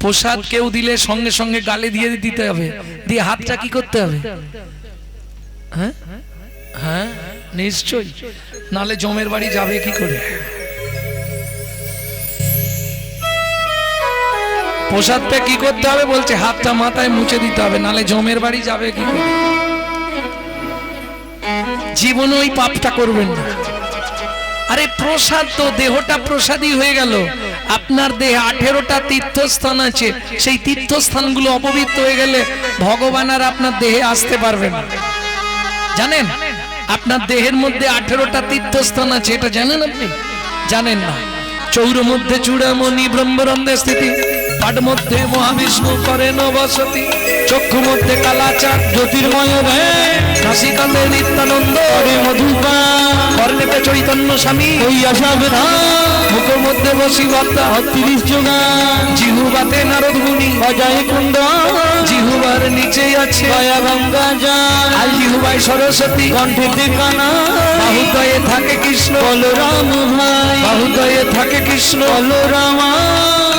প্রসাদ কেউ দিলে সঙ্গে সঙ্গে গালে দিয়ে দিতে হবে, দিয়ে হাতটা কি করতে হবে? হ্যাঁ হ্যাঁ নিশ্চয়ই, নালে জমের বাড়ি যাবে কি করে? প্রসাদটা কি করতে হবে বলছে? হাতটা মাথায় মুছে দিতে হবে, নালে জমের বাড়ি যাবে কি করে? জীবনে ওই পাপটা করবেন না। আরে প্রসাদ তো, দেহটা প্রসাদই হয়ে গেল। আপনার দেহে 18টা তীর্থস্থান আছে, সেই তীর্থস্থানগুলো অপবিত্র হয়ে গেলে ভগবান আর আপনার দেহে আসতে পারবেন না। জানেন আপনার দেহের মধ্যে 18টা তীর্থস্থান আছে, এটা জানেন আপনি? জানেন না? চৌর মধ্যে চূড়ামণি ব্রহ্মরন্ধে স্থিতি, পাঠ মধ্যে মহাবিষ্ণু করেন বসতি, চক্ষু মধ্যে কালাচার জ্যোতির্ময় রে, কাশী কান্দে নিত্যানন্দ রে মধুপা, কর্ণেতে চৈতন্য স্বামী হইয়া সাবধা, মুখ মধ্যে বসি বার্তা 30 যোগা, জিহুবাতে নারদ মুনি অজয় কুণ্ড, জিহুবার নিচে আছে দয়া গঙ্গা জল, আর জিহুবাই সরস্বতী, কণ্ঠেতে কানা, বাহুদয়ে থাকে কৃষ্ণ বলরাম ভাই, বাহুদয়ে থাকে কৃষ্ণ বলরামা,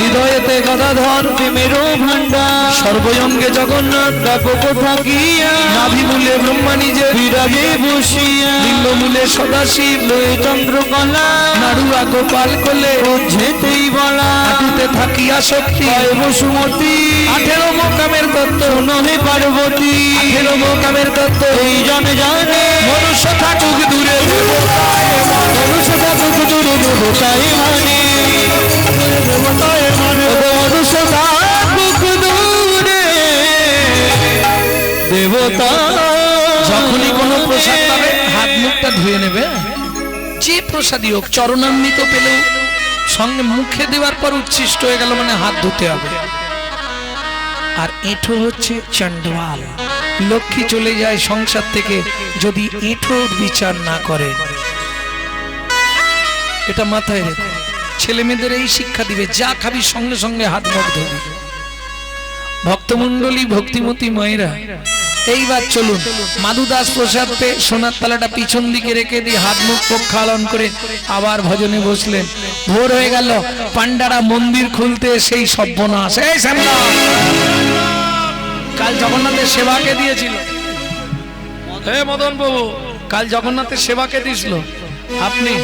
হৃদয়েতে গদাধর প্রেমেরও ভান্ডার, সর্বঙ্গে জগন্নাথ ব্যাপক থাকিয়া, নাভিমূলে ব্রহ্মা নিজে বিরাজে বসিয়া, লিঙ্গমূলে সদাশিব লয়ে চন্দ্রকলা, নাড়ুয়া গোপাল কোলে যেতেই বলা, হাঁটুতে থাকিয়া শক্তি হয় বসুমতী, 18 মোকামের তত্ত্ব নহে পার্বতী, 18 মোকামের তত্ত্ব এই জনে জানে, মনুষ্য থাকুক দূরে দেবতায়, মনুষ্য থাকুক দূরে দেবতায় মানে, দেবতায় মানে, মনুষ্য থাকুক দূরে দেবতা। যখনই কোনো প্রসাদ পাবে হাত মুখটা ধুয়ে নেবে, যে প্রসাদই হোক, চরণামৃত পেলেও সঙ্গে মুখে দেওয়ার পর উচ্ছিষ্ট হয়ে গেল মানে হাত ধুতে হবে। আর এঁঠো হচ্ছে চণ্ডাল, লক্ষ্মী চলে যায় সংসার থেকে যদি এঁঠোর বিচার না করে। এটা মাথায় রেখো, ছেলে মেয়েদের এই শিক্ষা দিবে, যা খাবি সঙ্গে সঙ্গে হাত মুখ ধুবি। ভক্তমন্ডলী ভক্তিমতী মায়েরা, এইবার চলুন মাধুদাস প্রসাদ পে সোনার তালাটা পিছন দিকে রেখে দিয়ে হাত মুখ প্রক্ষালন করে আবার ভজনে বসলেন। ভোর হয়ে গেল, পান্ডারা মন্দির খুলতে সেই সর্বনাশ। এই শ্যামলা, কাল জগন্নাথের সেবাকে দিয়েছিল, হে মদন বাবু, কাল জগন্নাথের সেবাকে দিয়েছিল আপনি,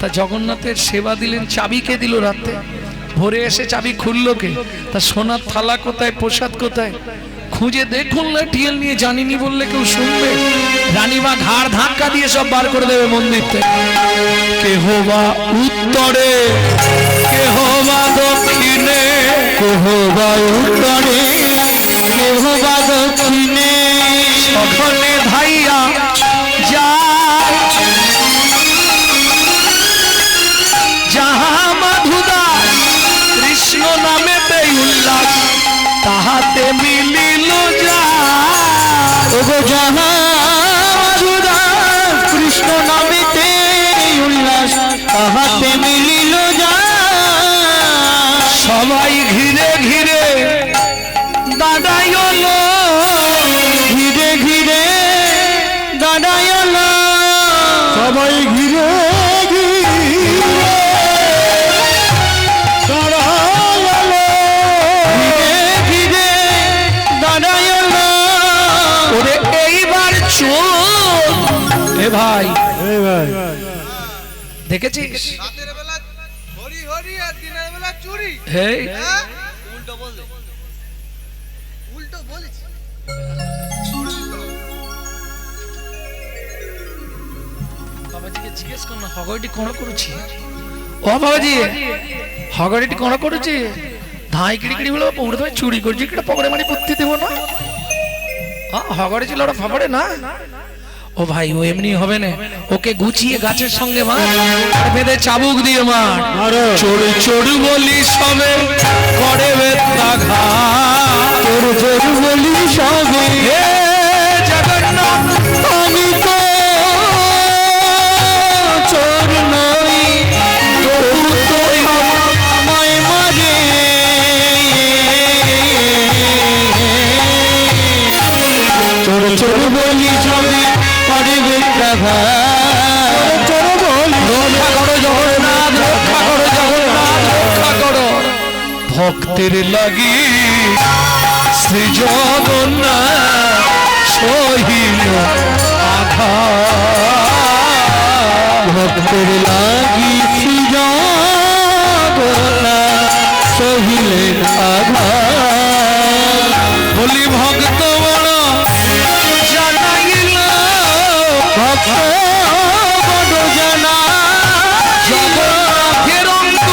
তা জগন্নাথের সেবা দিলেন, চাবি কে দিল রাতে? ভোরে এসে চাবি খুললো কে? তা সোনার থালা কোথায়, প্রসাদ কোথায়? খুঁজে দেখুন না, টিএল নিয়ে জানিনি বললে কেউ শুনবে? রানীমা ঘাড় ধাক্কা দিয়ে সব বার করে দেবে মন্দির থেকে। কেহ বা উত্তরে, কেহ বা দক্ষিণে, কেহ বা উত্তরে, কেহ বা দক্ষিণে, সখনে ধাইয়া যায় যাহা মাধুদাস কৃষ্ণ নামেতে উল্লাস, তাহাতে মিলিল যায়। যাহা মাধুদাস কৃষ্ণ নামেতে উল্লাস, তাহাতে মিলিল যায়। সবাই ঘিরে ঘিরে দাঁড়াইল, ঘিরে ঘিরে দাঁড়াইল, সবাই ঘিরে ভাই। দেখেছিস রাতের বেলা হরি হরি আর দিনের বেলা চুরি, উল্টো বললে, উল্টো বলেছি। বাবাজিকে জিজ্ঞেস কর না, হগড়িটি কোন করেছি? ও বাবাজি, হগড়িটি কোন করেছি? ধাই কিড়ি বলে পৌড়ে তুমি চুরি করছি, কিটা পকড়ে মারি বুদ্ধি দেবো না? হগড়ে ছিল ওটা ফাপড়ে না। ও ভাই, ও এমনি হবে না, ওকে গুছিয়ে গাছের সঙ্গে মার, বেঁধে চাবুক দিয়ে মার। চোর চোর বলি সবে করে বেত্রাঘাত, চোর চোর বলি সবে, হে জগন্নাথ আমি তো চোর নই, তবু তো আমায় মারে। চোর চোর বলি সবে করে বেত্রাঘাত, চোর বলি রক্ষা করো জগন্নাথ, রক্ষা করো জগন্নাথ, রক্ষা করো। ভক্ত ভক্তের লাগি শ্রী জগন্নাথ সহিল আঘাত, ভক্তের লাগি শ্রী জগন্নাথ সহিলেন আঘাত। বলি ভক্ত বড় জানাইল, ভক্ত বড় জানা, জগন্নাথের অঙ্গ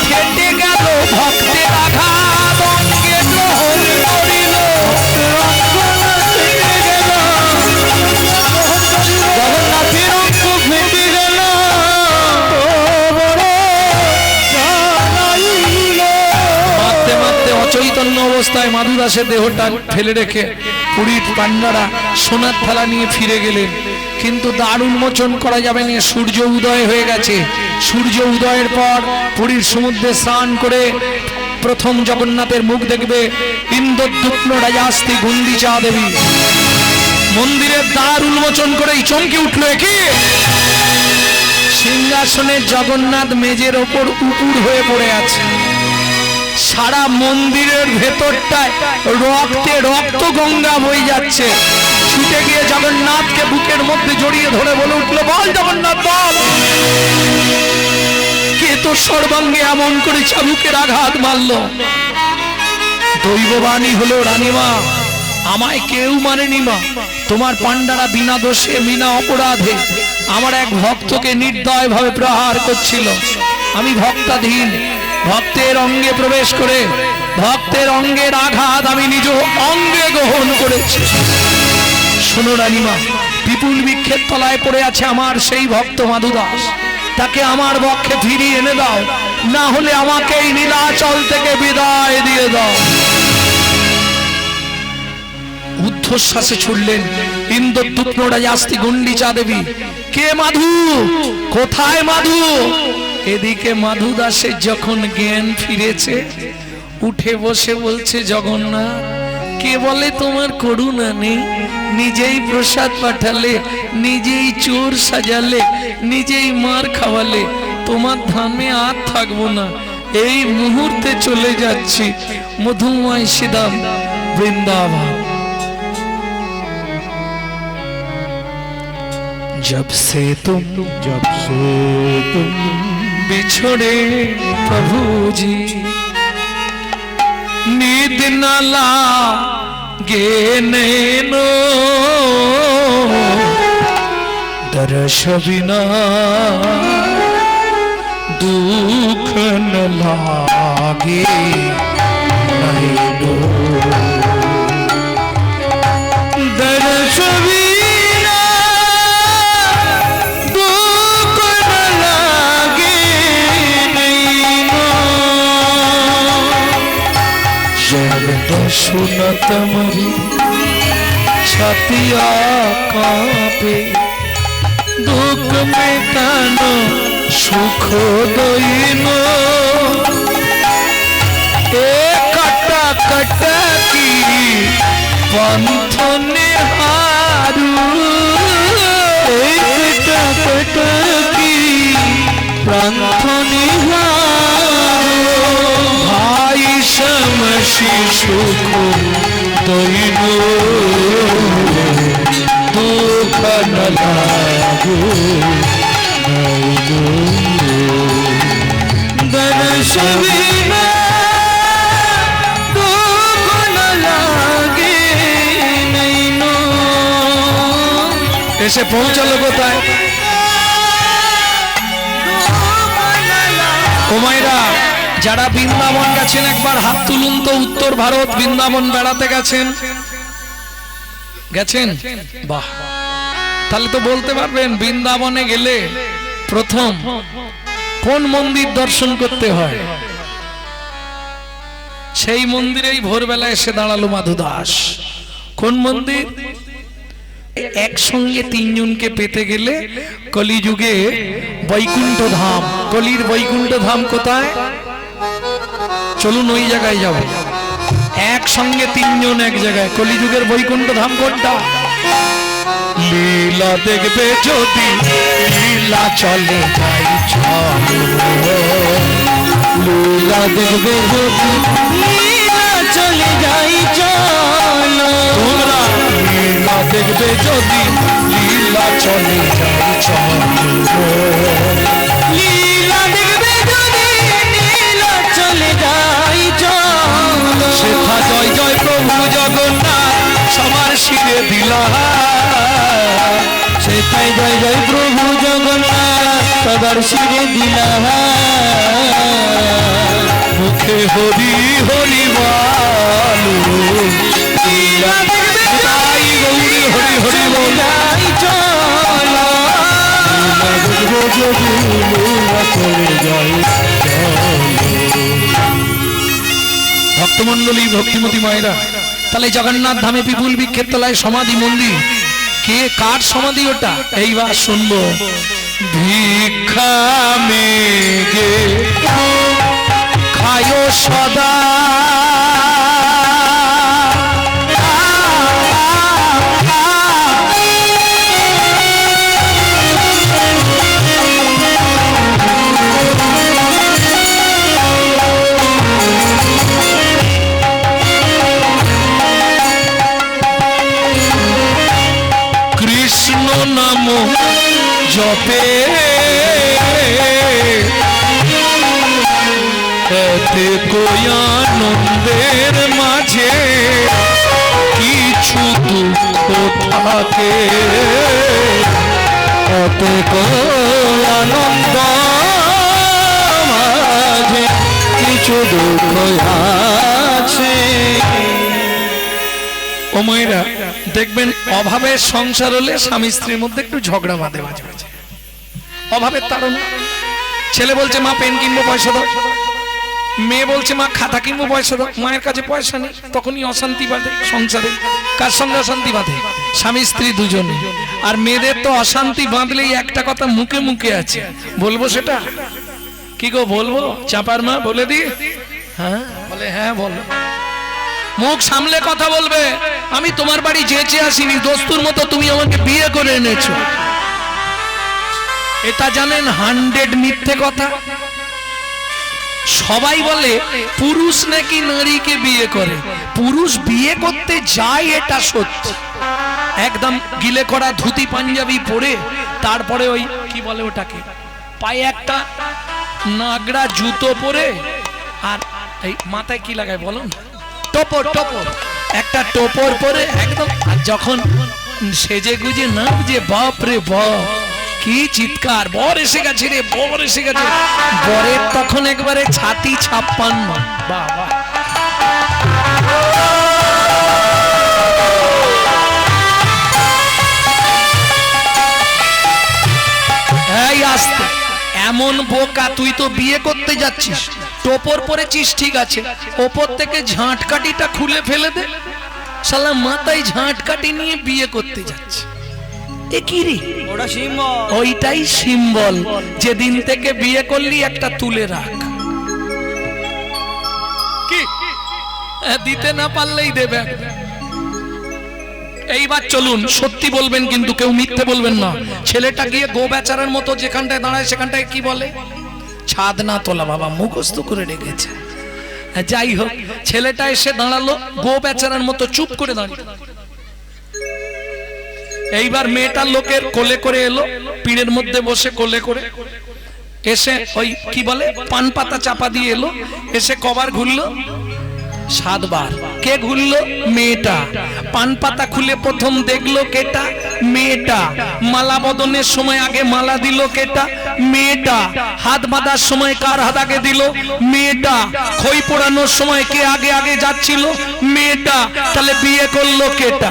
ফেটে গেল, ভক্তের আঘাত অঙ্গে গ্রহণ করিল। জগন্নাথের অঙ্গ ফেটে গেল, মারতে মারতে অচৈতন্য অবস্থায় মাধু দাসের দেহটা ফেলে রেখে পুরীর পান্ডারা সোনার থালা নিয়ে ফিরে গেলেন। কিন্তু দ্বার উন্মোচন করা যাবে না, সূর্য উদয় হয়ে গেছে। সূর্য উদয়ের পর পুরীর সমুদ্রে স্নান করে প্রথম জগন্নাথের মুখ দেখবে ইন্দ্রদ্যুম্ন রাজাস্তি গুন্ডিচা দেবী। মন্দিরের দ্বার উন্মোচন করেই চমকে উঠলো, কি সিংহাসনের জগন্নাথ মেজের ওপর উপুর হয়ে পড়ে আছে। সারা মন্দিরের ভেতরটায় রক্তে রক্ত গঙ্গা বয়ে যাচ্ছে। ছুটে গিয়ে জগন্নাথকে বুকের মধ্যে জড়িয়ে ধরে বলে উঠলো, বল জগন্নাথ বল, কে তোর সর্বাঙ্গে এমন করে চাবুকের আঘাত মারলো? দৈববাণী হলো, রানীমা আমায় কেউ মারেনি মা, তোমার পান্ডারা বিনা দোষে বিনা অপরাধে আমার এক ভক্তকে নির্দয় ভাবে প্রহার করছিল। আমি ভক্তাধীন, ভক্তের অঙ্গে প্রবেশ করে ভক্তের অঙ্গের আঘাত আমি নিজ অঙ্গে গ্রহণ করেছি। শোনো রানীমা, বিপুল বৃক্ষের তলায় পড়ে আছে আমার সেই ভক্ত মাধু দাস, তাকে আমার পক্ষে ফিরিয়ে এনে দাও, না হলে আমাকে এই নীলাচল থেকে বিদায় দিয়ে দাও। ঊর্ধ্বশ্বাসে ছুটলেন ইন্দ্রদ্যুম্ন রাজাস্তি গুন্ডিচা দেবী। কে মাধু, কোথায় মাধু? এদিকে মাধু দাসের যখন জ্ঞান ফিরেছে, উঠে বসে বলছে, জগন্নাথ কে বলে তোমার করুণা নেই? নিজেই প্রসাদ পাঠালে, নিজেই চোর সাজালে, নিজেই মার খাওয়ালে, তোমার ধামে আর থাকবো না, এই মুহূর্তে চলে যাচ্ছি মধুময় সিদাম বৃন্দাবন। जब से तुम बिछड़े प्रभु जी, नींद न लागे नैनो, दर्श बिना दुख न लागे नैनो, दर्श सुनत मरी छतिया कांपे, दुख में कानो सुख दोइनो, कटा कटा की पंथ निहारू, कटा कटा की पंथ निहारू, भाई समशी सुख दोइनो, दुख न लागो नैनो, दर्श बिना दुख न लागे नैनो। এসে পৌঁছালো কোথায়? ও মায়েরা, যারা বৃন্দাবন গেছেন একবার হাত তুলুন তো। উত্তর ভারত বৃন্দাবন বেড়াতে গেছেন? গেছেন? বাহ, তাহলে তো বলতে পারবেন বৃন্দাবনে গেলে প্রথম কোন মন্দির দর্শন করতে হয়। সেই মন্দিরেই ভোরবেলা এসে দাঁড়ালো মাধু দাস। কোন মন্দির? একসঙ্গে তিনজনকে পেতে গেলে কলিযুগে বৈকুণ্ঠ ধাম, কলির বৈকুণ্ঠ ধাম কোথায়? চলুন ওই জায়গায় যাব। একসঙ্গে তিনজন এক জায়গায়, কলিযুগের বৈকুণ্ঠ ধাম কোনটা? লীলা দেখবে যদি লীলা চলে যাই চলো, লীলা দেখবে যদি লীলা চলে যাই চলো তোমরা লীলা দেখবে যদি লীলা চলে যাই চলো লীলা দেখবে যদি লীলা চলে যাই চলো সেথা জয় জয় প্রভু জগন্নাথ সবার শিরে দিলা সেটাই জয় জয় প্রভু জগন্নাথ সবার শিরে দিলা মুখে হরি হরি বলো লীলা দেখবে তাই গৌরী হরি হরি বল যাই চলো লীলা দেখবে যদি লীলা চলে যাই ভক্তমন্ডলী ভক্তিমতী মায়েরা, তাহলে জগন্নাথ ধামে বিপুল বৃক্ষের তলায় সমাধি মন্দির, কে কার সমাধি ওটা? এইবার শুনবো। ভিক্ষা মেগে খায় সদা কৃষ্ণ নাম জপে এতে কই আনন্দের মাঝে কিছু দুঃখ থাকে এতে আনন্দ মাঝে কিছু দুঃখ আছে ও মায়েরা, দেখবেন অভাবের সংসার হলে স্বামী স্ত্রীর মধ্যে একটু ঝগড়া বাঁধে মাঝে মাঝে, অভাবের তাড়না। ছেলে বলছে মা পেন কিনবো পয়সা দাও, মেয়ে বলছে মা খাতা কিনবো পয়সা দাও, মায়ের কাছে পয়সা নেই, তখনই অশান্তি বাঁধে সংসারে। কার সঙ্গে অশান্তি বাঁধে? স্বামী স্ত্রী দুজনে। আর মেয়েদের তো অশান্তি বাঁধলেই একটা কথা মুখে মুখে আছে, বলবো সেটা? কি গো বলবো? চাপার মা বলে দি? হ্যাঁ বলে, হ্যাঁ বলো। মুখ সামলে কথা বলবে। আমি তোমার বাড়ি যেচে আসিনি, দস্তুর মতো তুমি আমাকে বিয়ে করে এনেছো। এটা জানেন 100 মিথ্যে কথা। সবাই বলে পুরুষ নাকি নারীকে বিয়ে করে, পুরুষ বিয়ে করতে যায় এটা সত্যি। একদম গিলে করা ধুতি পাঞ্জাবি পরে, তারপরে ওই কি বলে ওটাকে, পায়ে একটা নাগড়া জুতো পরে, আর এই মাথায় কি লাগায় বলো না, টোপর, টোপর, একটা টোপর পরে একদম। আর যখন সেজে গুজে না যে বাপ রে বাপ কি চিৎকার, বর এসে গেছে রে, বর এসে গেছে, বরের তখন একবারে ছাতি 56। বাহ বাহ। এই আসতে, এমন বোকা, তুই তো বিয়ে করতে যাচ্ছিস, টোপর পরেছিস ঠিক আছে, ওপর থেকে ঝাঁটকাঠিটা খুলে ফেলে দে। শালা মাথায় ঝাঁটকাঠি নিয়ে বিয়ে করতে যাচ্ছে, এ কি রে? ওটা সিম্বল, ওইটাই সিম্বল। যেদিন থেকে বিয়ে করলি একটা তুলে রাখ। কি দিতে না পারলেই দেবে। এইবার চলুন, সত্যি বলবেন কিন্তু কেউ মিথ্যে বলবেন না। ছেলেটা গিয়ে গো বেচারার মতো যেখানটায় দাঁড়ায় সেখানটায় কি বলে? ছাদ না তোলা বাবা, মুখস্থ করে রেখেছে। যাই হোক, ছেলেটা এসে দাঁড়ালো গো বেচারার মতো চুপ করে দাঁড়িয়ে। এইবার মেয়েটার লোকের কোলে করে এলো, পিড়ের মধ্যে বসে কোলে করে এসে ওই কি বলে পান পাতা চাপা দিয়ে এলো, এসে কভার ঘুরলো 7 বার। কে ঘুরলো? মেয়েটা। পান পাতা খুলে প্রথম দেখলো কেটা? মেয়েটা। মালা বদনের সময় আগে মালা দিল কেটা? মেয়েটা। হাত বাঁধার সময় কার হাত আগে দিল? মেয়েটা। খই পোড়ানোর সময় কে আগে আগে যাচ্ছিল? মেয়েটা। তাহলে বিয়ে করলো কেটা?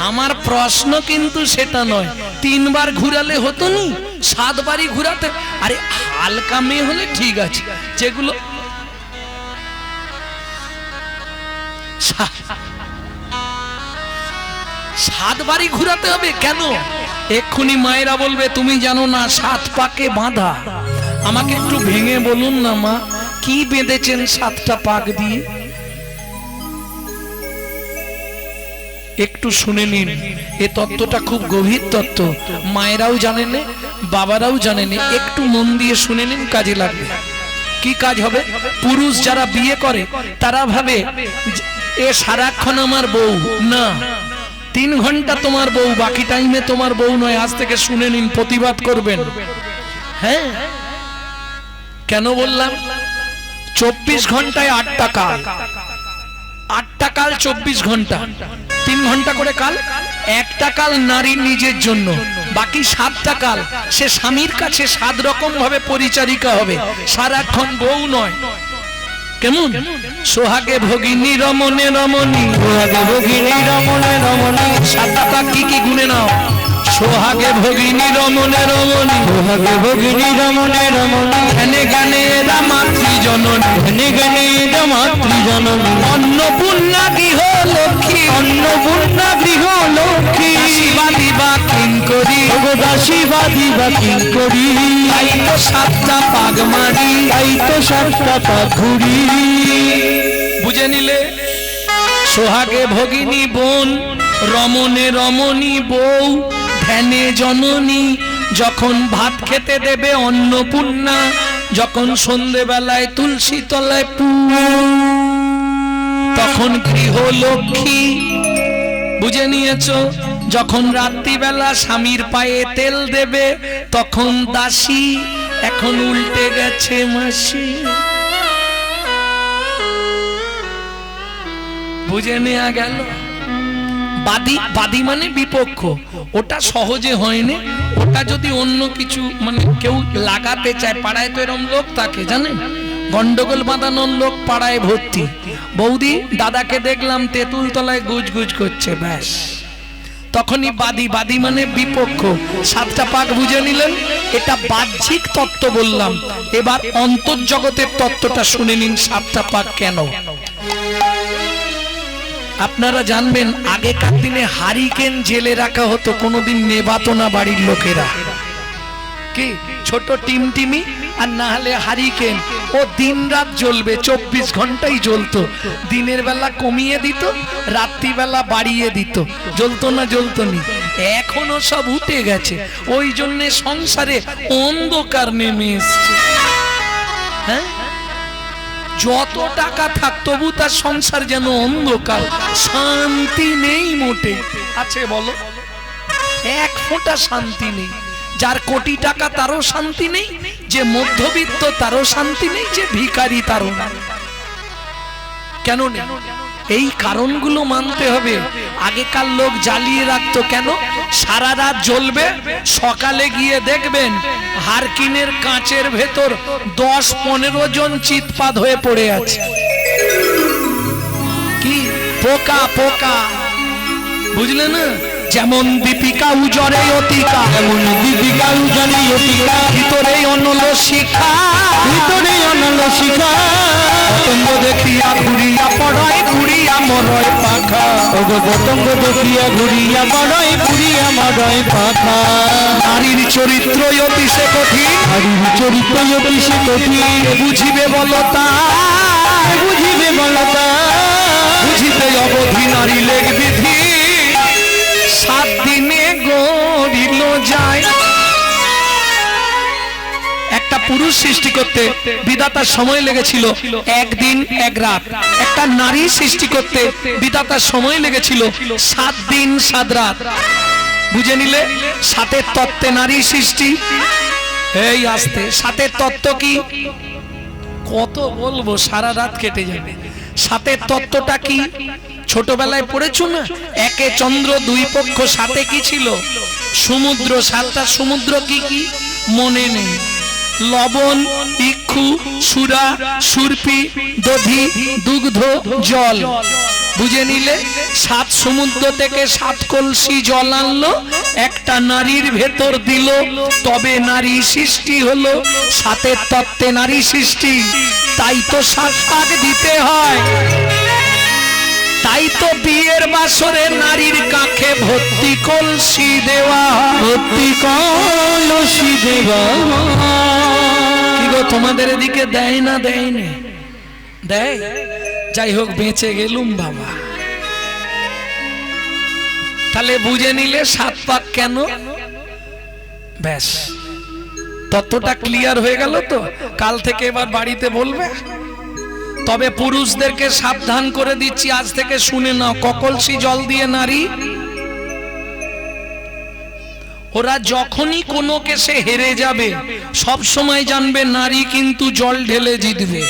আমার প্রশ্ন কিন্তু সেটা নয়, 3 বার ঘুরালে হতো নি, 7 বারই ঘুরাতে। আরে হালকা মেয়ে হলে ঠিক আছে, যেগুলো 7 বারই ঘুরাতে হবে কেন? এক্ষুনি মায়েরা বলবে তুমি জানো না 7 পাকে বাঁধা। আমাকে একটু ভেঙে বলুন না মা, কি বেঁধেছেন 7টা পাক দিয়ে? একটু শুনে নিন, এ তত্ত্বটা খুব গভীর তত্ত্ব, মায়েরাও জানেন বাবারাও জানেনি, একটু মন দিয়ে শুনে নিন, কাজে লাগবে। কি কাজ হবে? পুরুষ যারা বিয়ে করে তারা ভাবে এ সারাক্ষণ আমার বউ না, 3 ঘন্টা তোমার বউ, বাকি টাইমে তোমার বউ নয়। আজ থেকে শুনে নিন, প্রতিবাদ করবেন। হ্যাঁ, কেন বললাম? 24 ঘন্টায় 8টা কাল, 8টা কাল 24 ঘন্টা, 3 ঘন্টা করে কাল। 1টা কাল নারীর নিজের জন্য, বাকি 7টা কাল সে স্বামীর কাছে 7 রকম ভাবে পরিচারিকা হবে, সারাক্ষণ বউ নয়। কেমন? সোহাগে ভগিনী রমণে রমণী, সোহাগে ভগিনী রমণে রমণী, 7টা পাক কি কি গুনে নাও? সোহাগে ভগিনী রমণে রমণী, সোহাগে ভগিনী রমণে রমণী, জ্ঞানে জ্ঞানে এরা মাতৃ জননী, জ্ঞানে জ্ঞানে এরা মাতৃ জননী, অন্নপূর্ণা গৃহ লক্ষ্মী, অন্নপূর্ণা গৃহ লক্ষ্মী, দাসীবাদী বা কিঙ্করী, দাসীবাদী বা কিঙ্করী, তাই তো 7টা পাক মারি, তাই তো 7টা পাক ঘুরি। বুঝে নিলে? সোহাগে ভগিনী বোন, রমণে রমণী বউ, ধ্যানে জননী, যখন ভাত খেতে দেবে অন্নপূর্ণা, যখন সন্ধেবেলায় তুলসী তলায় পু, তখন গৃহলক্ষ্মী। বুঝে নিয়েছো? যখন রাত্রিবেলা স্বামীর পায়ে তেল দেবে তখন দাসী, এখন উল্টে গেছে মাসি। বুঝে নেওয়া গেল? বাদী, বাদী মানে বিপক্ষ, ওটা সহজে হয়নি। ওটা যদি অন্য কিছু মানে কেউ লাগাতে চায়, পাড়ায় তো এরকম লোক থাকে জানেন, গন্ডগোল বাঁধানোর লোক পাড়ায় ভর্তি। বৌদি দাদাকে দেখলাম তেঁতুল তলায় গুজ গুজ করছে, ব্যাস তখনই বাদী। বাদী মানে বিপক্ষ। 7টা পাক বুঝে নিলেন? এটা বাহ্যিক তত্ত্ব বললাম, এবার অন্তর্জগতের তত্ত্বটা শুনে নিন। 7টা পাক কেন? আপনারা জানবেন আগেকার দিনে হারিকেন জেলে রাখা হতো, কোনোদিন নেবাতো না বাড়ির লোকেরা। কি ছোট টিমটিমি আর না হলে হারিকেন, ও দিন রাত জ্বলবে, 24 ঘন্টাই জ্বলতো। দিনের বেলা কমিয়ে দিত, রাত্রিবেলা বাড়িয়ে দিত, জ্বলতো না? জ্বলতো নি? এখনো সব উঠে গেছে, ওই জন্য সংসারে অন্ধকার নেমে এসছে। হ্যাঁ, যত টাকা থাক তবু তার সংসার যেন অন্ধকার, শান্তি নেই মোটে। আছে বলো? এক ফোঁটা শান্তি নেই। যার কোটি টাকা তারও শান্তি নেই, যে মধ্যবিত্ত তারও শান্তি নেই, যে ভিখারি তারও না। কেন নেই? এই কারণগুলো মানতে হবে। আগেকার লোক জ্বালিয়ে রাখতো কেন? সারা রাত জ্বলবে, সকালে গিয়ে দেখবেন হারকিনের কাঁচের ভেতর 10-15 জন চিৎপাত হয়ে পড়ে আছে। কি পোকা পোকা, বুঝলে না? যেমন দীপিকা উজরে অতিকা, যেমন দীপিকা উজরে অতিকা, ভিতরে অনল শিখা, ভিতরে অনল শিখা, পতঙ্গ দেখিয়া ঘুরিয়া পড়ায়, ঘুরিয়া মরয় পাখা, ওগো পতঙ্গ দেখিয়া ঘুরিয়া মরয়, ঘুরিয়া মরয় পাখা। নারীর চরিত্র অতি সে কঠিন, নারীর চরিত্র অতি সে কঠিন, বুঝিবে বলতা, বুঝিবে বলতা, বুঝিতে অবধি নারী লেগ বিধি, 7 দিনে গড়িল যায়। একটা পুরুষ সৃষ্টি করতে বিধাতার সময় লেগেছিল 1 দিন 1 রাত। একটা নারী সৃষ্টি করতে বিধাতার সময় লেগেছিল 7 দিন 7 রাত। বুঝে নিলে? 7-এর তত্ত্বে নারী সৃষ্টি। এই আসতে 7-এর তত্ত্ব কি? কত বলবো, সারা রাত কেটে যাবে। 7-এর তত্ত্বটা কি? ছোটবেলায় পড়েছো না? 1 চন্দ্র 2 পক্ষ, 7-এ কি ছিল? সমুদ্র। 7টা সমুদ্র কি কি মনে নেই। লবণ, ইক্ষু, সুরা, সুরপি, দধি, দুগ্ধ, জল। বুঝে নিলে? 7 সমুদ্র থেকে 7 কলসি জল আনলো, একটা নারীর ভেতর দিল, তবে নারী সৃষ্টি হলো। 7-এর তত্ত্বে নারী সৃষ্টি। তাই তো 7 পাক দিতে হয়। তাই তো বিয়ের বাসরে নারীর কাঁখে ভর্তি কলসি দেওয়া, ভর্তি কলসি দেওয়া। কি গো তোমাদের এদিকে দেয় না? দেয়নি? দেয়? যাই হোক, বেঁচে গেলুম বাবা। তাহলে বুঝে নিলে 7 পাক কেন? ব্যাস ততটা ক্লিয়ার হয়ে গেল তো? কাল থেকে এবার বাড়িতে বলবে। তবে পুরুষদেরকে সাবধান করে দিচ্ছি, আজ থেকে শুনে নাও, ককলসি জল দিয়ে নারী, ওরা যখনই কোনো কেসে হেরে যাবে সব সময় জানবে নারী কিন্তু জল ঢেলে জিতবে।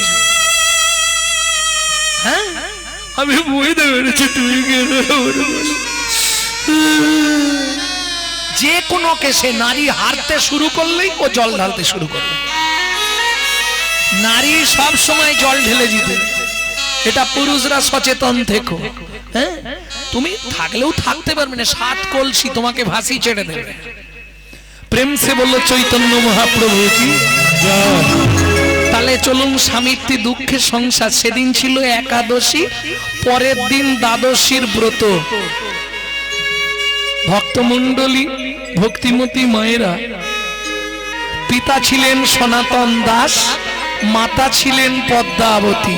হ্যাঁ, আমি বুঝতে পেরেছি তুমি যে কোনো কেসে নারী হারতে শুরু করলেই ও জল ঢালতে শুরু করবে। নারী সব সময় জল ঢেলে জিতবে, এটা পুরুষরা সচেতন থেকো। হ্যাঁ, তুমি থাকলেও থাকতে পারবে না, 7 কলসি তোমাকে ভাসি ছেড়ে দেবে। প্রেম সে বললো চৈতন্য মহাপ্রভু কি। তাহলে চলুন স্বামীত্রী দুঃখের সংসার। সেদিন ছিল একাদশী, পরের দিন দ্বাদশীর ব্রত। ভক্তমণ্ডলী, ভক্তিমতী মায়েরা, পিতা ছিলেন সনাতন দাস, মাতা ছিলেন পদ্মাবতী।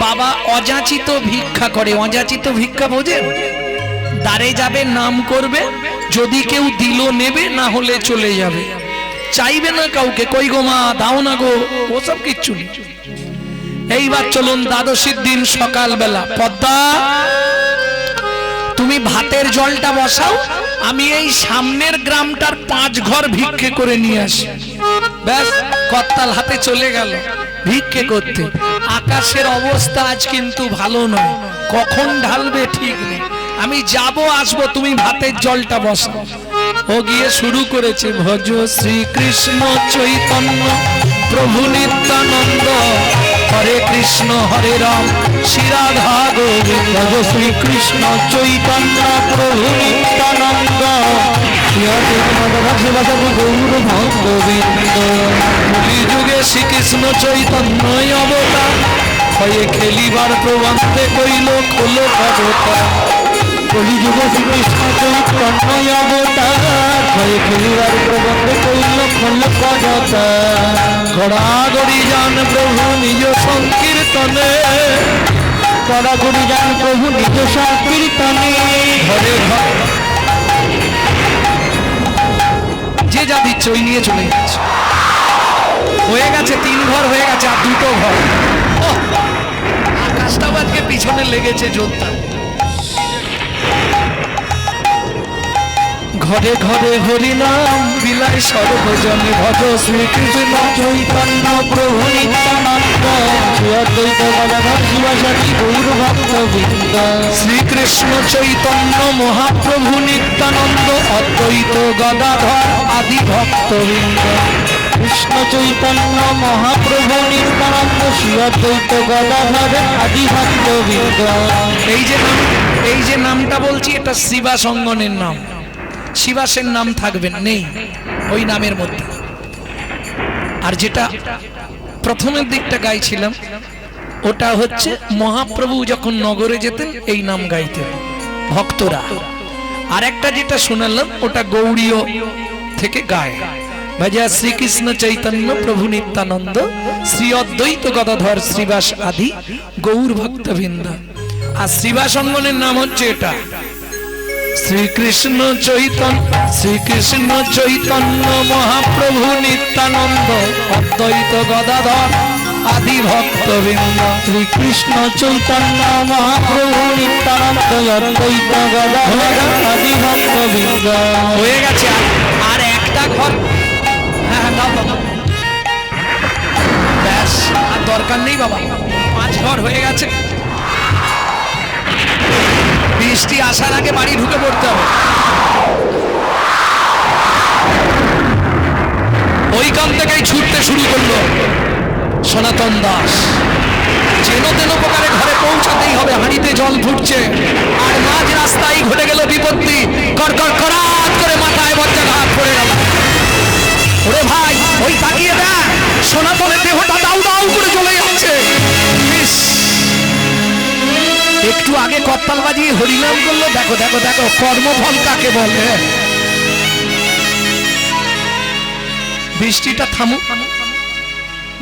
বাবা অযাচিত ভিক্ষা করে। অযাচিত ভিক্ষা বোঝেন? দ্বারে যাবে, নাম করবে, যদি কেউ দিল নেবে, না হলে চলে যাবে, চাইবে না কাউকে, কই গো মা দাও না গো, ওসব কিচ্ছু নেই। এইবার চলুন দ্বাদশীর দিন সকালবেলা, পদ্মা তুমি ভাতের জলটা বসাও, আমি এই সামনের গ্রামটার 5 ঘর ভিক্ষে করে নিয়ে আসি। ব্যাস, কর্তাল হাতে চলে গেল ভিক্ষে করতে। আকাশের অবস্থা আজ কিন্তু ভালো নয়, কখন ঢালবে ঠিক নেই। আমি যাব আসবো, তুমি ভাতের জলটা বসাও। ও গিয়ে শুরু করেছে, ভজ শ্রীকৃষ্ণ চৈতন্য প্রভু নিত্যানন্দ, হরে কৃষ্ণ হরে রাম শ্রী রাধা গোবিন্দ। ভজ শ্রীকৃষ্ণ চৈতন্য প্রভু নিত্যানন্দ, গৌর ভক্ত বৃন্দ। কলিযুগে শ্রীকৃষ্ণ চৈতন্য অবতার, হয়ে খেলিবার প্রবন্ধে কইল খোলো কবতা। কলিযুগে শ্রীকৃষ্ণ চৈতন্য অবতার, হয়ে খেলিবার প্রবন্ধে কইল খোলো কবতা। গড়াগড়ি যান প্রভু নিজ সংকীর্তনে, গড়াগড়ি যান প্রভু নিজ সংকীর্তনে। ঘরে ঘর যে যা দিচ্ছে ওই নিয়ে চলে যাচ্ছে। হয়ে গেছে 3 ঘর হয়ে গেছে, আর 2টো ঘর। আকাশটাও আজকে পিছনে লেগেছে জোরদার। ঘরে ঘরে হরিনাম বিলায় সর্বজনে, ভজ শ্রীকৃষ্ণ চৈতন্য প্রভু নিত্যানন্দ, অদ্বৈত গদাধর শিবাসাদী গৌর ভক্ত বৃন্দ। শ্রীকৃষ্ণ চৈতন্য মহাপ্রভু নিত্যানন্দ, অদ্বৈত গদাধর আদি ভক্ত বৃন্দ। কৃষ্ণ চৈতন্য মহাপ্রভু নিত্যানন্দ, শ্রী অদ্বৈত গদাধর আদি ভক্ত বৃন্দ। এই যে নামটা বলছি, এটা শ্রীবাস অঙ্গনের নাম। শিবাসের নাম থাকবেন নেই ওই নামের মধ্যে। আর যেটা প্রথমের দিকটা গাইছিলাম, ওটা হচ্ছে মহাপ্রভু যখন নগরে যেতেন এই নাম গাইতেন ভক্তরা। আর একটা যেটা শোনালাম ওটা গৌড়ীয় থেকে গায়, ভজা শ্রীকৃষ্ণ চৈতন্য প্রভু নিত্যানন্দ, শ্রী অদ্বৈত গদাধর শ্রীবাস আদি গৌর ভক্তবৃন্দ। আর শ্রীবাস অঙ্গনের নাম হচ্ছে এটা, শ্রীকৃষ্ণ চৈতন্য মহাপ্রভু নিত্যানন্দ, অদ্বৈত গদাধর আদি ভক্তবৃন্দ। শ্রীকৃষ্ণ চৈতন্য মহাপ্রভু নিত্যানন্দ, অদ্বৈত গদাধর আদি ভক্তবৃন্দ। হয়ে গেছে, আর একটা ঘর। হ্যাঁ দাও বাবা, ব্যাস আর দরকার নেই বাবা, 5 ঘর হয়ে গেছে। বৃষ্টি আসার আগে বাড়ি ঢুকে পড়তে হবে। ওইখান থেকেই ছুটতে শুরু করলো সনাতন দাস। যেন তেন প্রকারে ঘরে পৌঁছাতেই হবে, হাঁড়িতে জল ফুটছে। আর মাঝ রাস্তায় ঘটে গেল বিপত্তি, কড়কড় কড়াত করে মাথায় বজ্রাঘাত পড়ে গেল। ওরে ভাই, ওই তাকিয়ে দেখ, সনাতনের দেহটা দাউ দাউ করে চলে যাচ্ছে। একটু আগে করতাল বাজিয়ে হরিনাম করলো, দেখো দেখো দেখো কর্মফল কাকে বলে। বৃষ্টিটা থামুক,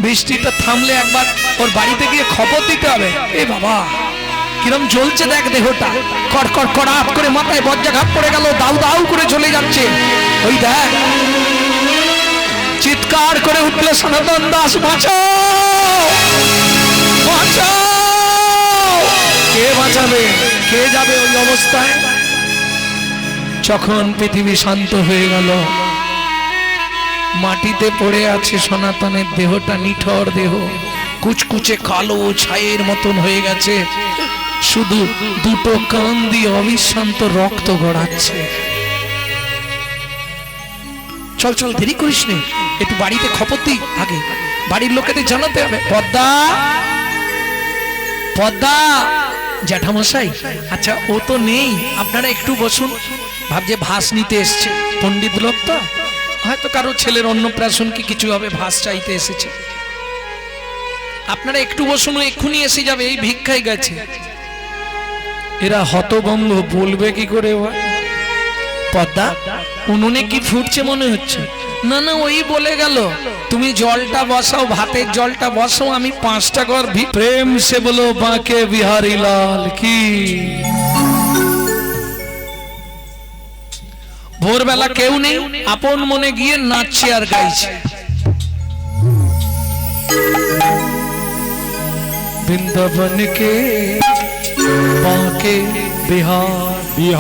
বৃষ্টিটা থামলে একবার ওর বাড়িতে গিয়ে খবর দিতে হবে। এ বাবা কিরম জ্বলছে দেখ দেহটা, কড়কড় কড়াপ করে মাথায় বজ্রাঘাত পড়ে গেল, দাউ দাউ করে চলে যাচ্ছে। ওই দেখ চিৎকার করে উঠলে সনাতন দাস, বাঁচাও বাঁচাও। কে বাঁচাবে, কে যাবে ওই অবস্থায়? যখন পৃথিবী শান্ত হয়ে গেল, মাটিতে পড়ে আছে সনাতনের দেহটা, নিঠর দেহ, কুচকুচে কালো ছায়ের মতন হয়ে গেছে, শুধু দুটো কান দিয়ে অবিশ্রান্ত রক্ত গড়াচ্ছে। চল চল, দেরি করিস নে, একটু বাড়িতে খবর দিই, আগে বাড়ির লোকেদের জানাতে হবে। পদ্মা, পদ্মা, জ্যাঠামশাই, আচ্ছা ও তো নেই, আপনারা একটু বসুন। ভাবছে ভাস নিতে এসছে, পণ্ডিত লোক তো, হয়তো কারো ছেলের অন্নপ্রাশন কি কিছু হবে, ভাস চাইতে এসেছে। আপনারা একটু বসুন, এক্ষুনি এসে যাবে, এই ভিক্ষায় গেছে। এরা হতভম্ব, বলবে কি করে? পদ্মা, উনুনে কি ফুটছে মনে হচ্ছে? না না, ওই বলে গেল তুমি জলটা বসাও, ভাতের জলটা বসাও, আমি 5টা ঘর প্রেম সে বলো বাঁকে বিহারী লাল কি। ভোরবেলা কেউ নেই, আপন মনে গিয়ে নাচছে আর গাইছে। বৃন্দাবন কে বাঁকে বিহারি,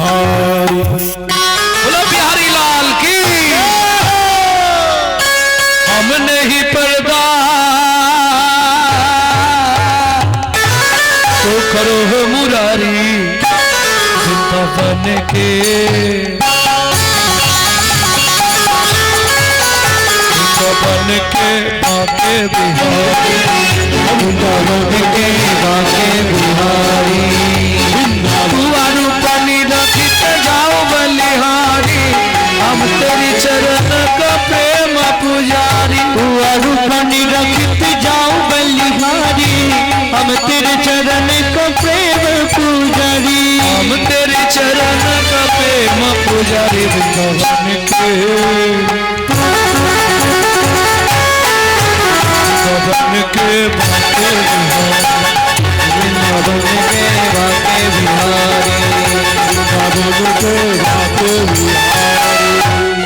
बोलो बिहारी लाल की। हम नहीं पर्दा तो करो मुरारी, वृंदावन के वृंदावन के बांके बिहारी, वृंदावन के बांके बिहारी। पानी रखते जाओ बलिहारी, हम तेरी चरण का प्रेम पुजारी। पानी रखते जाओ बलिहारी, हम तेरे चरण का प्रेम पुजारी, हम तेरे चरण का प्रेम पुजारी। वृंदावन के वृंदावन के बांके बिहारी, वृंदावन के बांके बिहारी।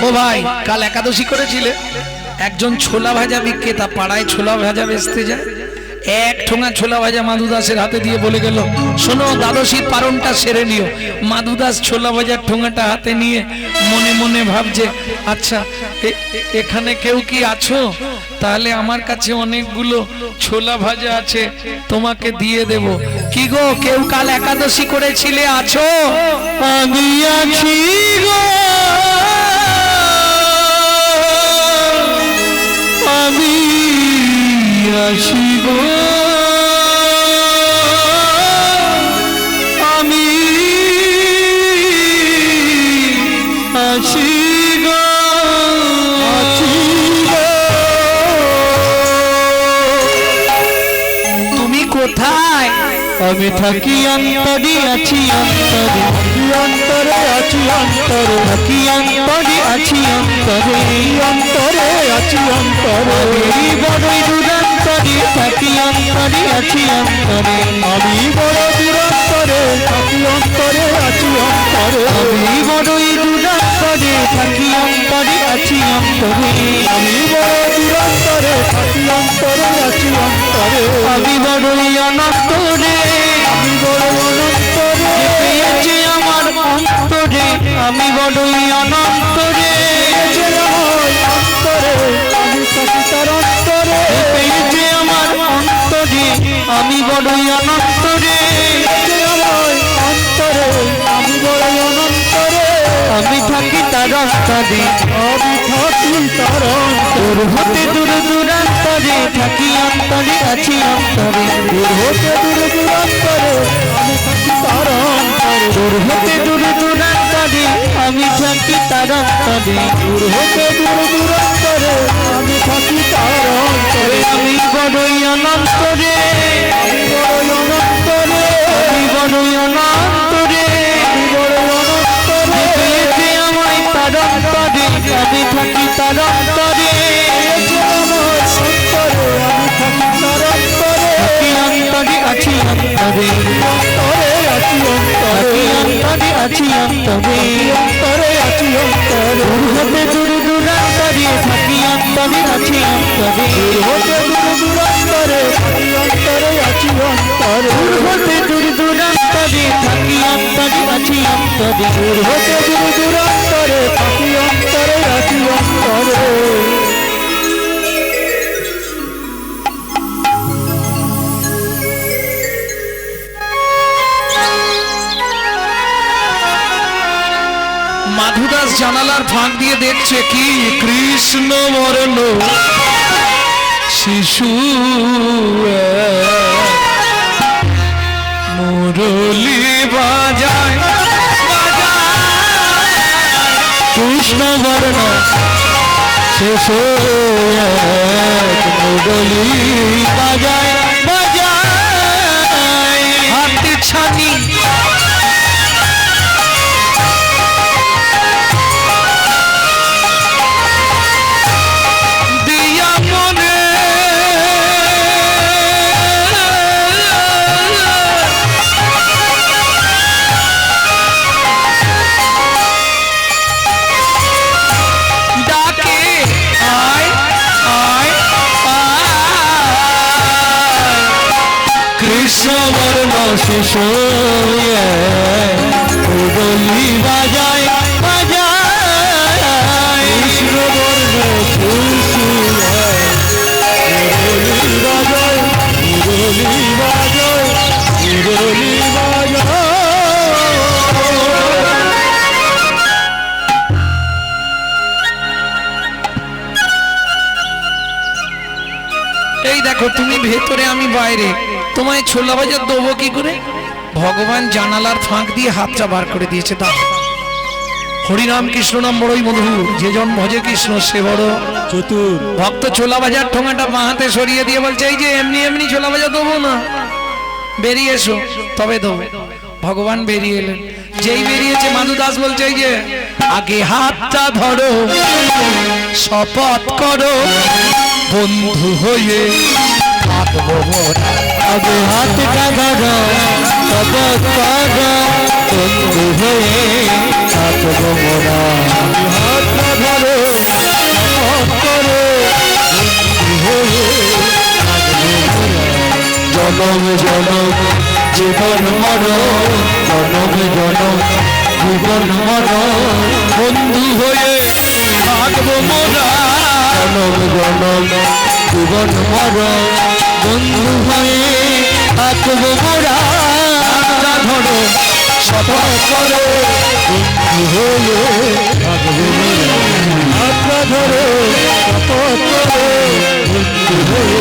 ও ভাই, কাল একাদশী করেছিলে? একজন ছোলা ভাজা বিক্রেতা পাড়ায় ছোলা ভাজা বেচতে যায়, এক ঠোঙা ছোলা ভাজা মাধুদাসের হাতে দিয়ে বলে গেল, শোনো দ্বাদশীর পারণটা সেরে নিও। মাধুদাস ছোলা ভাজার ঠোঙাটা হাতে নিয়ে মনে মনে ভাবছে, আচ্ছা এখানে কেউ কি আছো? তাহলে আমার কাছে অনেকগুলো ছোলা ভাজা আছে, তোমাকে দিয়ে দেব। কি গো, কেউ কাল একাদশী করেছিলে, আছো? আমি আছি গো, আমি আছি গো, আমি আছি গো, আছি গো। তুমি কোথায়? আমি থাকি অন্তরে, আছি অন্তরে, অন্তরে আছি অন্তরে, থাকি অন্তরে আছি অন্তরে, অন্তরে আছি অন্তরে। আমি বড়ই দূরান্তরে, থাকি অন্তরে আছি অন্তরে, আমি বড় দূরান্তরে, থাকি অন্তরে আছি অন্তরে। আমি বড়ই দূরান্তরে, থাকি অন্তরে আছি অন্তরে, আমি বড় দূরান্তরে, থাকি অন্তরে আছি অন্তরে। আমি বড়ই অনন্তরে, আমি বড় অনন্তরে, পেয়েছে আমার অন্তরে, আমি বড়ই অনন্তরে, পেয়েছে আমার অন্তরে, আমি থাকি তার অন্তরে, পেয়েছে আমার অন্তরে, আমি বড়ই অনন্তরে, পেয়েছে আমার অন্তরে, আমি বড়ই অনন্তরে। আমি থাকি তার অন্তরে, আমি থাকি তার অন্তর হতে দূর দূরান্তরে, থাকি অন্তরে আছি অন্তরে, দূর হতে দূর দূরান্তরে, আমি থাকি তার অন্তরে, দূর হতে দূর দূরান্তরে, আমি থাকি তার অন্তরে, দূর হতে দূর দূরান্তরে, আমি থাকি তার অন্তরে। আমি বড়ই অনন্তরে, আমি বড়ই অনন্তরে, আমি বড়ই অনন্তরে, আমি বড়ই অনন্তরে, পেয়েছে আমায় তার অন্তরে, আমি থাকি তার অন্তরে, পেয়েছে আমার অন্তরে, আমি থাকি তার অন্তরে, থাকি অন্তরে আছি অন্তরে, অন্তরে আছি অন্তরে, অন্তরে আছি অন্তরে, অন্তরে আছি অন্তরে। দূর হতে দূর দূর দূরান্তরে থাকি অন্তরে আছি অন্তরে দূর হতে দূর দূরান্তরে থাকি অন্তরে আছি অন্তরে দূর হতে দূর দূরান্তরে থাকি অন্তরে আছি অন্তরে দূর হতে দূর দূরান্তরে থাকি অন্তরে আছি অন্তরে। মাধুদাস জানালার ফাঁক দিয়ে দেখছে কি কৃষ্ণ বর্ণ শিশু মুরলি বাজায় কৃষ্ণ বর্ণ শেষ মুরলি বাজায় বাজায় হাতে ছানি দিয়া মনে ডাকে আয় আয় কৃষ্ণ বর্ণ শেষ মুরলি বাজায় বাজায় কৃষ্ণ বর্ণ শেষ মুরলি বাজায় মুরলি বাজায় মুরলি বাজায়। এই দেখো তুমি ভেতরে আমি বাইরে, তোমায় ছোলা ভাজা দেবো কি করে? ভগবান জানালার ফাঁক দিয়ে হাতটা বার করে দিয়েছে। দাও। হরিনাম কৃষ্ণ নাম বড়ই মধুর, যে জন ভজে কৃষ্ণ সে বড় চতুর। ভক্ত ছোলা ভাজার ঠোঙাটা বাঁ হাতে সরিয়ে দিয়ে বলছে এই যে এমনি এমনি ছোলা ভাজা দেবো না, বেরিয়ে এসো তবে দেবো। ভগবান বেরিয়ে এলেন, যেই বেরিয়েছে মাধুদাস বলছে এই যে আগে হাতটা ধরো শপথ করো বন্ধু হয়ে থাকবো মোরা। আগে হাতটা ধরো শপথ করো বন্ধু হয়ে থাকবো মোরা। হাতটা ধরো শপথ করো বন্ধু হয়ে থাকবো মোরা। জনম জনম জীবন মরণ জনম জনম জীবন মরণ বন্ধু হয়ে থাকবো মোরা। জনম জনম জীবন মরণ বন্ধু হয়ে থাকবো মোরা। হাতটা ধরো শপথ করো বন্ধু হয়ে থাকবো মোরা। হাতটা ধরো শপথ করো বন্ধু হয়ে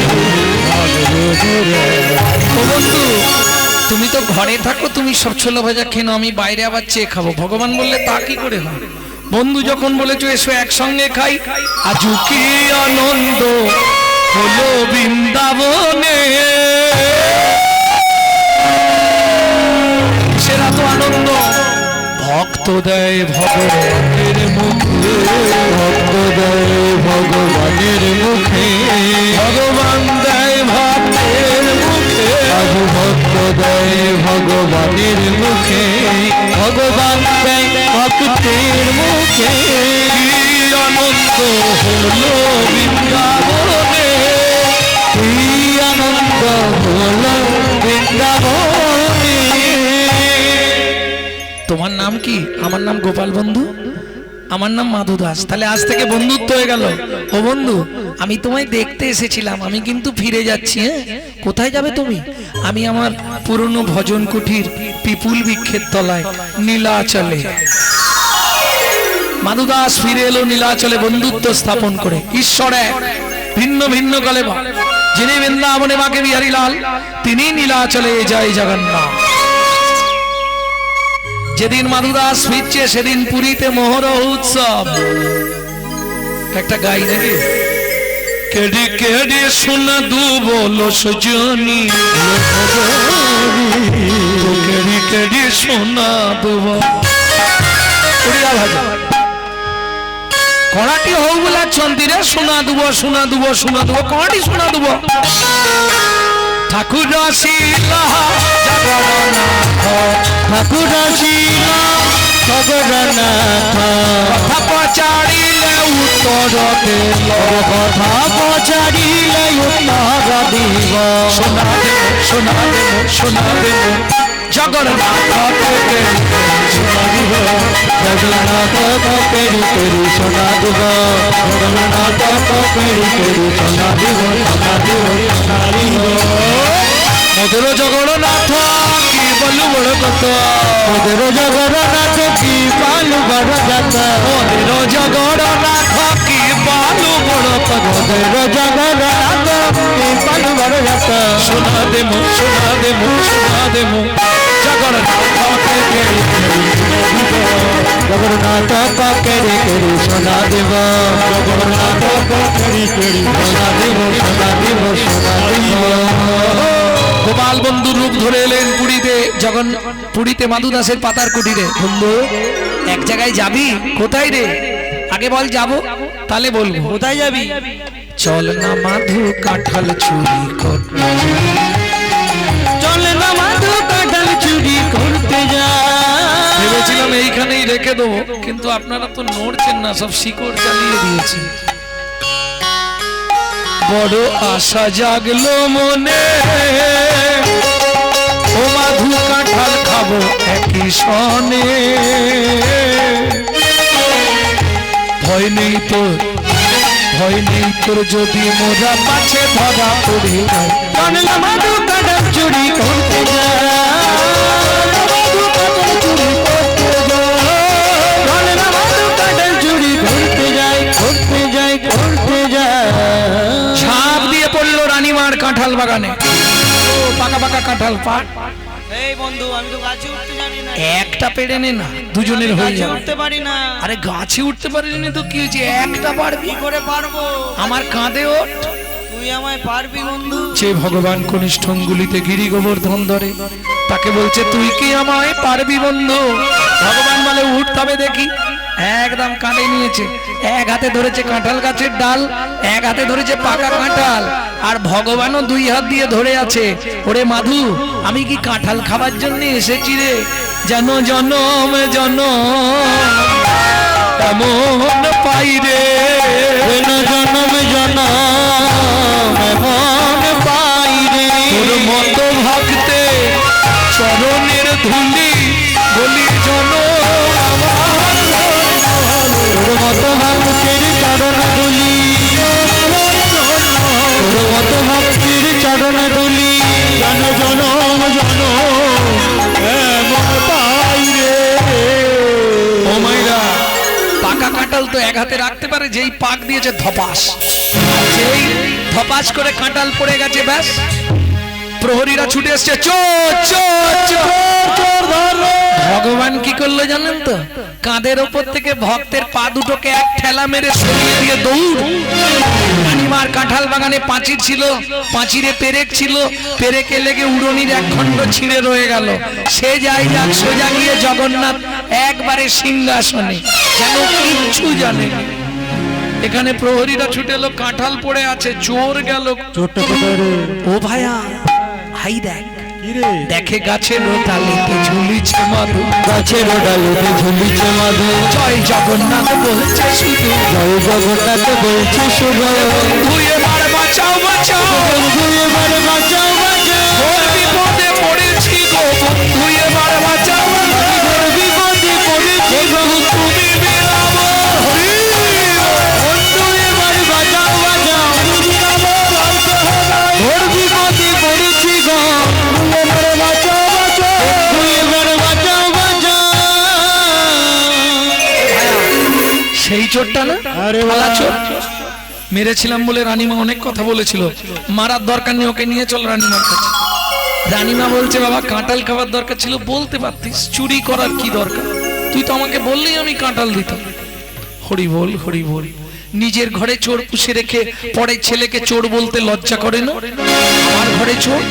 থাকবো মোরা। ও বন্ধু তুমি তো ঘরে থাকো, তুমি সব ছোলা ভাজা খেনো, আমি বাইরে আবার চেয়ে খাবো। ভগবান বললে তা কি করে হয়? বন্ধু যখন বলেছো এসো একসঙ্গে খাই, আজু কি আনন্দ হলো বৃন্দাবনে। সেরা তো আনন্দ ভক্ত দেয় ভগবানের মুখে, ভক্ত দেয় ভগবানের মুখে, ভগবান দেয় ভক্তের মুখে, আজ ভক্ত দেয় ভগবানের মুখে, ভগবান দেয় ভক্তের মুখে। কি আনন্দ হলো বৃন্দাবনে। কি আনন্দ হলো বৃন্দাবনে। তোমার নাম কি? আমার নাম গোপাল বন্ধু, আমার নাম মাধু দাস। তাহলে আজ থেকে বন্ধুত্ব হয়ে গেল। ও বন্ধু আমি তোমায় দেখতে এসেছিলাম, আমি কিন্তু ফিরে যাচ্ছি। হ্যাঁ, কোথায় যাবে তুমি? আমি আমার পুরনো ভজন কুঠির পিপুল বৃক্ষের তলায় নীলাচলে। মাধু দাস ফিরে এলো নীলাচলে বন্ধুত্ব স্থাপন করে। ঈশ্বর এক, ভিন্ন ভিন্ন কালে বা, যিনি বৃন্দাবনে বাঁকে বিহারী লাল, তিনি নীলাচলে জয় জগন্নাথ। যেদিন মাধুদাস ফিরছে সেদিন পুরীতে মোহরহ উৎসব। একটা গাই নাকি কেডি কেডি শোনা দু বলো সজনী, কেডি কেডি শোনা দুব উড়িয়া ভাজা কড়াটি হও বলা চন্দিরে শোনা দুব শোনা দুব শোনা দুব কড়াটি শোনা দুব। ঠাকুর শিলা ঠাকুর শিলা জগন্নাথ কথা পচারিলে উত্তর দেব, কথা পচারিলে উত্তর দিব সোনা দেব সোনা দেব সোনা দেব জগন্নাথ থেকে সোনা দিব জগন্নাথ পেরি পেরি সোনা দিব জগন্নাথ পেরি পেরি সোনা দিব সোনা দিব সোনা দিব মোদের জগন্নাথ কি বলু বড় কথা, মোদের জগন্নাথ কি পালু বড় যাত মোদের জগন্নাথ কি বলু বড় কথা, মোদের জগন্নাথ কি পালু বড় যাত সোনা দেব সোনা দেব সোনা দেব জগন্নাথ থেকে জগন্নাথ কেড়ে কেড়ে সোনা দেব জগন্নাথ কেড়ে কেড়ে সোনা দেব সোনা দেব সোনা দেব গোপাল বন্ধুর রূপ ধরে এলেন পুরীতে, যখন পুরীতে মাধু দাসের পাতার কুটিরে। বন্ধু এক জায়গায় যাবি, কোথায় রে? আগে বল যাবো, তাহলে বলবো। কোথায় যাবি? চল না মাধু কাঁঠাল চুরি করতে, চল না মাধু কাঁঠাল চুরি করতে যা। ভেবেছিলাম এইখানেই রেখে দেবো, কিন্তু আপনারা তো নড়ছেন না, সব শিকড় চালিয়ে দিয়েছে। বড় আশা জাগলো মনে, ও মাধু কাঁঠাল খাবো একই সনে, ভয় নেই তোর ভয় নেই তোর যদি মোরা পাছে ধরা পড়ে যায়। চল না মাধু কাঁঠাল চুরি করতে যা। মাধু কাঁঠাল চুরি করতে যা। চল না মাধু কাঁঠাল চুরি করতে যাই করতে যাই করতে যাই। ঝাঁপ দিয়ে পড়লো রানীমার কাঁঠাল বাগানে, পাকা পাকা কাঁঠাল পাক। এই বন্ধু, আমি তো গাছে উঠতে জানি না। একটা পেড়ে নে না, দুজনের হয়ে গাছে যাবে। উঠতে পারি না। আরে গাছে উঠতে পারিনি তো কি হয়েছে, একটা পারবি। কি করে পারবো? আমার কাঁধে ওঠ। তুই আমায় পারবি বন্ধু? যে ভগবান কনিষ্ঠ অঙ্গুলিতে গিরি গোবর্ধন ধরে, তাকে বলছে তুই কি আমায় পারবি বন্ধু? ভগবান বলে উঠ তবে দেখি। একদম কাঁধে নিয়েছে, এক হাতে ধরেছে কাঁঠাল গাছের ডাল, এক হাতে ধরেছে পাকা কাঁঠাল, আর ভগবানও দুই হাত দিয়ে ধরে আছে। ওরে মাধু, আমি কি কাঁঠাল খাবার জন্য এসেছি রে? যেন জনম জনম এমন পাই রে, যেন জনম জনম এমন পাই রে। তোর মতো ভক্তে চরণের ধুলি বলি জন তোর মতো ভক্তের চরণ ধুলি, তোর মতো ভক্তের চরণ ধুলি যেন জনম জনম এমন পাই রে। ও মাইরা, পাকা কাঁঠাল তো এক হাতে রাখতে পারে, যেই পাক দিয়েছে ধপাস, যেই ধপাস করে কাঁঠাল পড়ে গেছে, ব্যাস প্রহরীরা ছুটে এসছে, চোর চোর চোর। ভগবান কি করলো জানেন তো? কাঁধের ওপর থেকে ভক্তের পা দুটোকে এক ঠেলা মেরে সরিয়ে দিয়ে দৌড়। রানীমার কাঁঠাল বাগানে পাঁচির ছিল, পাঁচিরে পেরেক ছিল, পেরেকে লেগে উড়নির এক খণ্ড ছিঁড়ে রয়ে গেল। সে যাই যাক, সোজা গিয়ে জগন্নাথ একবারে সিংহাসনে, যেন কিচ্ছু জানে না। এখানে প্রহরীরা ছুটে এলো, কাঁঠাল পড়ে আছে, চোর গেল। চোরটা কোথায় রে? ও ভাইয়া, হাই দেখ, কি রে? দেখে গাছের ডালেতে ঝুলিছে মাধু, গাছের ডালেতে ঝুলিছে মাধু, জয় জগন্নাথ বলছে শুধু, জয় জগন্নাথ বলছে শুভ। বন্ধু এবার বাঁচাও বাঁচাও, বন্ধু এবার বাঁচাও বাঁচাও, ওর বিপদে পড়েছি গো বন্ধু, এবার বাঁচাও বাঁচাও, ওর বিপদে পড়েছি গো, তুমি বিলাবো হরি, বন্ধু এবার বাঁচাও বাঁচাও, ওর বিপদে পড়েছি গো, এবার বাঁচাও বাঁচাও, বন্ধু এবার বাঁচাও বাঁচাও। সেই চোরটা না? আরে পালা বাহ। চোর। মেরেছিলাম বলে রানীমা অনেক কথা বলেছিল, মারার দরকার নেই, ওকে নিয়ে চল রানীমার কাছে। রানীমা বলছে বাবা কাঁঠাল খাবার দরকার ছিল, বলতে পারতিস, চুরি করার কি দরকার? তুই তো আমাকে বললেই আমি কাঁঠাল দিতাম। হরি বল হরি বল। নিজের ঘরে চোর পুষে রেখে পরে ছেলেকে চোর বলতে লজ্জা করে না? আমার ঘরে চোর?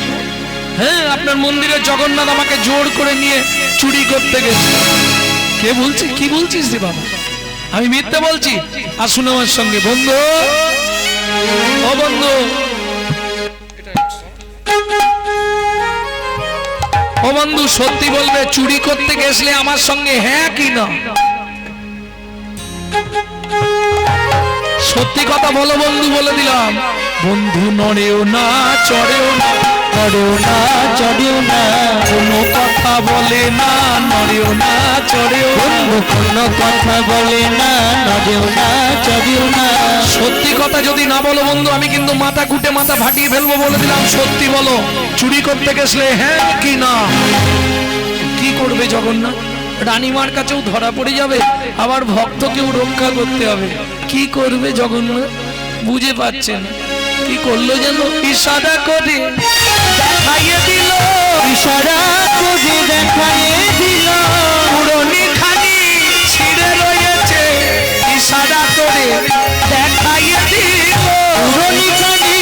হ্যাঁ, আপনার মন্দিরে জগন্নাথ আমাকে জোর করে নিয়ে চুরি করতে গেছে। কে বলছে? কি বলছিস রে বাবা? আমি মিথ্যে বলছি? আসুন আমার সঙ্গে বন্ধু, ও বন্ধু, ও ও বন্ধু সত্যি বলবে, চুরি করতে গেছলে আমার সঙ্গে হ্যাঁ কি না? সত্যি কথা বলো বন্ধু, বলে দিলাম। বন্ধু নড়েও না চড়েও না, নড়েও না চড়েও না, কোনো কথা বলে না, নড়েও না চড়েও না। বন্ধু কোনো কথা বলে না, নড়েও না চড়েও না। সত্যি কথা যদি না বলো বন্ধু, আমি কিন্তু মাথা কুটে মাথা ফাটিয়ে ফেলবো, বলে দিলাম। সত্যি বলো, চুরি করতে গেছলে হ্যাঁ কি না? কি করবে জগন্নাথ? রানীমার কাছেও ধরা পড়ে যাবে, আবার ভক্তকেও রক্ষা করতে হবে। কি করবে জগন্নাথ? বুঝে পাচ্ছেন কি করলো যেন? ইশারা করে দেখাইয়ে দিল, ইশারা করে দেখাইয়ে দিল, পুরনি খানি ছিঁড়ে রয়েছে। ইশারা করে দেখাইয়ে দিল, পুরনিখানি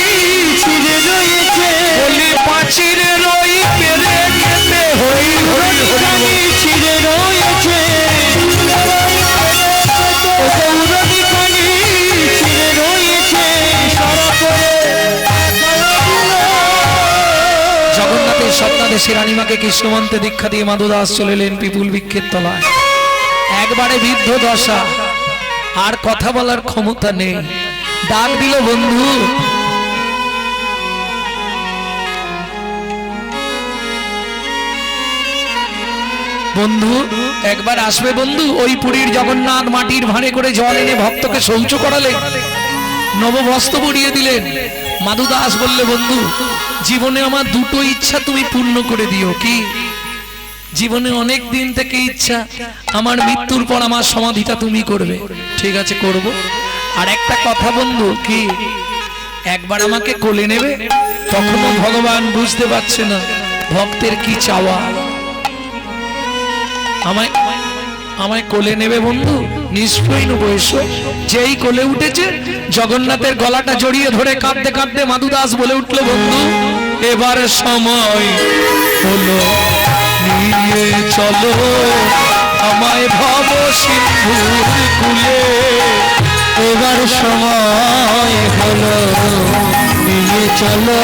ছিঁড়ে রয়েছে, বলি পাঁচিরের ওই পেরে খেতে হই হই হই। পুরনিখানি ছিঁড়ে রয়েছে, পুরনিখানি ছিঁড়ে রয়েছে। ইশারা করে জগন্নাথের স্বপ্নাদেশে রানীমাকে কৃষ্ণমন্ত্রে দীক্ষা দিয়ে মাধুদাস চলে এলেন পিপুল বৃক্ষের তলায়। একবারে বৃদ্ধ দশা, আর কথা বলার ক্ষমতা নেই। ডাক দিল, বন্ধু। বন্ধু একবার আসবে বন্ধু? ওই পুরীর জগন্নাথ মাটির ভাঁড়ে করে জল এনে ভক্তকে শৌচ করালেন, নববস্ত্র পরিয়ে দিলেন। মাধুদাস বললে, বন্ধু জীবনে আমার দুটো ইচ্ছা তুমি পূর্ণ করে দিও। কি? জীবনে অনেক দিন থেকে ইচ্ছা, আমার মৃত্যুর পর আমার সমাধিটা তুমি করবে। ঠিক আছে, করব। আর একটা কথা বন্ধু, কি? একবার আমাকে কোলে নেবে? তখনও ভগবান বুঝতে পারছে না ভক্তের কি চাওয়া। আমায় আমায় কোলে নেবে বন্ধু? নিশ্চয়ই নেবো, এসো। যেই কোলে উঠেছে, জগন্নাথের গলাটা জড়িয়ে ধরে কাঁদতে কাঁদতে মাধুদাস বলে উঠলো, বন্ধু এবার সময় হলো, নিয়ে চলো আমায় ভব সিন্ধুর কুলে। এবার সময় হলো, নিয়ে চলো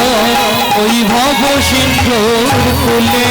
ওই ভব সিন্ধুর কুলে।